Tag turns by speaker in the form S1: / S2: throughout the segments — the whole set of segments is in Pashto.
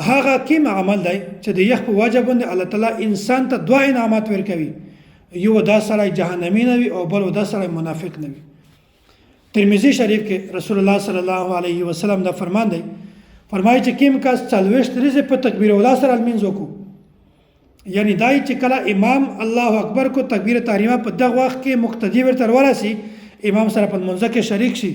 S1: هغه کوم عمل دی چې د یخ په وجه باندې الله تعالی انسان ته دوه انعامات ورکوي، یو دا سړی جهنمی نه وي او بل دا سړی منافق نه وي. ترمذی شریف کې رسول الله صلی الله علیه وسلم دا فرمان دی، فرمایي چې کوم کس 40 ورځې په تکبیر اوله سره لمونځ وکړو، یعنی دای چې کله امام الله اکبر کو تکبیر تحریمه په دغه وخت کې مقتدی ورته ورسي، امام سره په لمونځ کې شریک شي،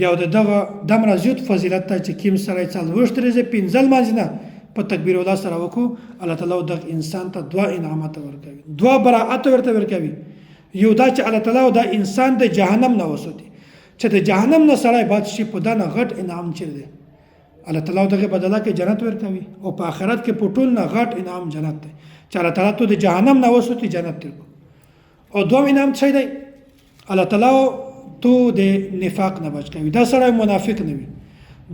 S1: بیا دغه دمره زیات فضیلت ته چې کوم سره 40 ورځې پنځل مانځنه په تکبیر اوله سره وکړو، الله تعالی دغه انسان ته دوه انعامات ورکوي، دوه براءت ورته ورکوي. یو دا چې الله تعالی دا انسان د جهنم نه وساتي، چې د جهنم نه سړی باد شي، په دا نه غټ انعام چیر دی الله تعالی دغه بدله کې جنت ورکوي، او په آخرت کې په ټول نه غټ انعام جنت دی چې الله تعالی ته د جهنم نه وساتي، جنت درکو. او دوم انعام څه دی؟ الله تعالی تو د نفاق نه بچ کوي، دا سړی منافق نه وي،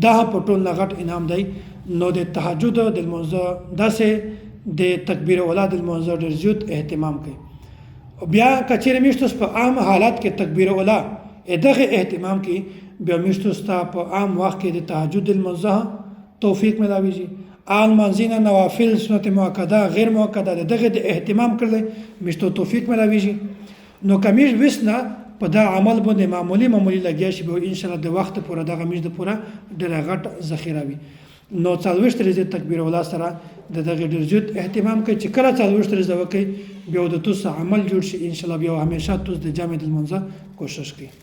S1: دا په ټول نه غټ انعام دی. نو د تهجد د لمونځ داسې د تکبیر اوله د لمونځ ډېر زیات اهتمام کوي. بیا کچېرې میشتوس په عام حالات کې تکبیر اوله دغه اهتمام کې، بیا میشتوس ته په عام وخت کې د تهجد لمونځ توفیق ملاویږي، آن منځینه نوافل سنت مؤکده غیر مؤکده دغه د اهتمام کړل میشتو توفیق ملاویږي. نو کمیش وسنه په دا عمل باندې معمولی لګیا شي، به ان شاء الله د وخت پوره دغه میش د پوره ډېر غټ ذخیره وي. نو 40 ورځې تکبیر اوله سره دغه ډېر زیات اهتمام کوي چې کله 40 ورځې وکړي، بیا د توس عمل جوړ شي ان شاء الله، بیا همیشه توس د جامع لمونځ کوشش کوي.